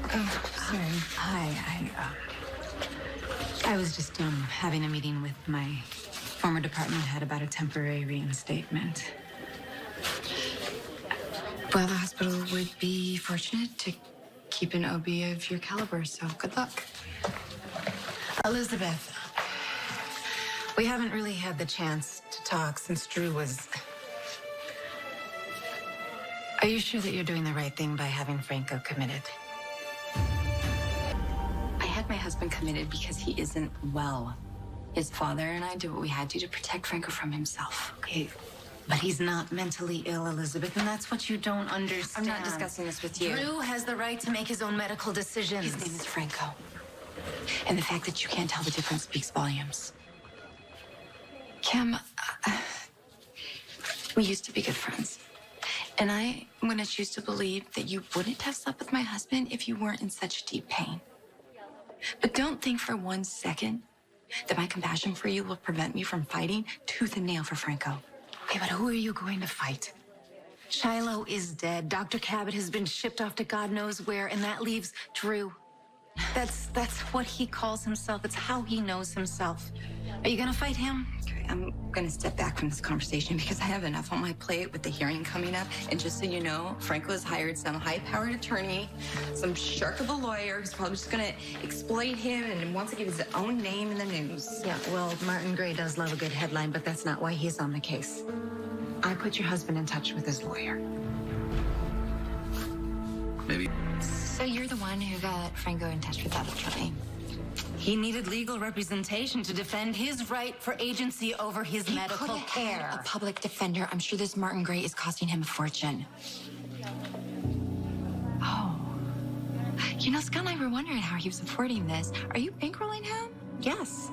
Oh, sorry. Hi, I was just having a meeting with my former department head about a temporary reinstatement. Well, the hospital would be fortunate to keep an OB of your caliber, so good luck. Elizabeth, we haven't really had the chance to talk since Drew was... Are you sure that you're doing the right thing by having Franco committed? I had my husband committed because he isn't well. His father and I did what we had to protect Franco from himself. Okay, but he's not mentally ill, Elizabeth, and that's what you don't understand. I'm not discussing this with you. Drew has the right to make his own medical decisions. His name is Franco. And the fact that you can't tell the difference speaks volumes. Kim, we used to be good friends. And I'm gonna choose to believe that you wouldn't have slept with my husband if you weren't in such deep pain. But don't think for 1 second that my compassion for you will prevent me from fighting tooth and nail for Franco. Okay, but who are you going to fight? Shiloh is dead. Dr. Cabot has been shipped off to God knows where, and that leaves Drew. That's what he calls himself. It's how he knows himself. Are you gonna fight him? Okay, I'm gonna step back from this conversation because I have enough on my plate with the hearing coming up. And just so you know, Franco has hired some high-powered attorney, some shark of a lawyer who's probably just gonna exploit him and wants to give his own name in the news. Yeah, well, Martin Gray does love a good headline, but that's not why he's on the case. I put your husband in touch with his lawyer. Maybe. So you're the one who got Franco in touch with that attorney. He needed legal representation to defend his right for agency over his medical care. A public defender. I'm sure this Martin Gray is costing him a fortune. Oh. You know, Scott and I were wondering how he was affording this. Are you bankrolling him? Yes.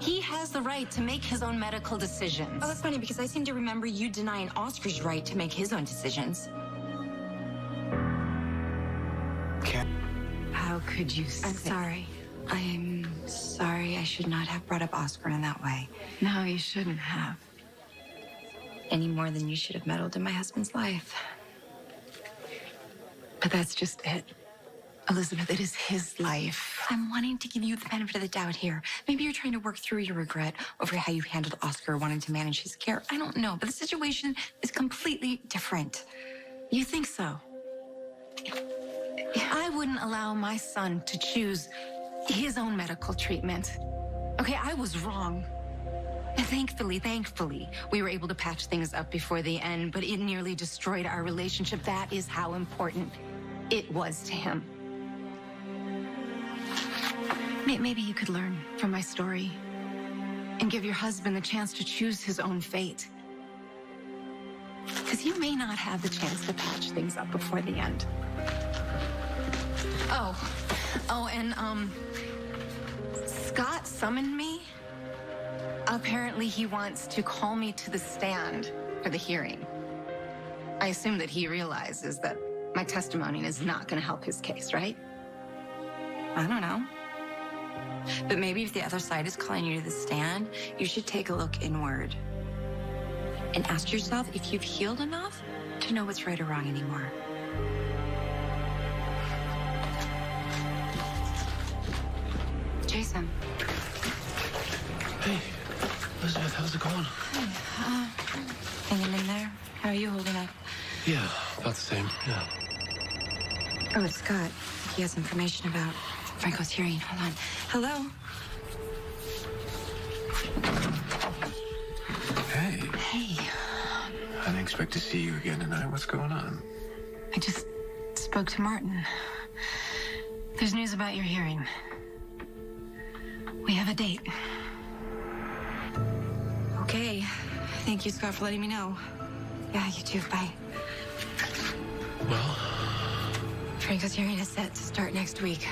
He has the right to make his own medical decisions. Oh, that's funny because I seem to remember you denying Oscar's right to make his own decisions. How could you say... I'm sorry. I'm sorry. I should not have brought up Oscar in that way. No, you shouldn't have. Any more than you should have meddled in my husband's life. But that's just it. Elizabeth, it is his life. I'm wanting to give you the benefit of the doubt here. Maybe you're trying to work through your regret over how you handled Oscar wanting to manage his care. I don't know, but the situation is completely different. You think so? I wouldn't allow my son to choose his own medical treatment. Okay, I was wrong. Thankfully, we were able to patch things up before the end, but it nearly destroyed our relationship. That is how important it was to him. Maybe you could learn from my story and give your husband the chance to choose his own fate. Because you may not have the chance to patch things up before the end. And Scott summoned me. Apparently he wants to call me to the stand for the hearing. I assume that he realizes that my testimony is not going to help his case, right? I don't know. But maybe if the other side is calling you to the stand, you should take a look inward and ask yourself if you've healed enough to know what's right or wrong anymore. Jason. Hey, Elizabeth, how's it going? Hanging in there? How are you holding up? Yeah, about the same, yeah. Oh, it's Scott. He has information about Franco's hearing. Hold on. Hello? Hey, Hey. I didn't expect to see you again tonight. What's going on? I just spoke to Martin. There's news about your hearing. We have a date. Okay. Thank you, Scott, for letting me know. Yeah, you too. Bye. Well, Franco's hearing is set to start next week.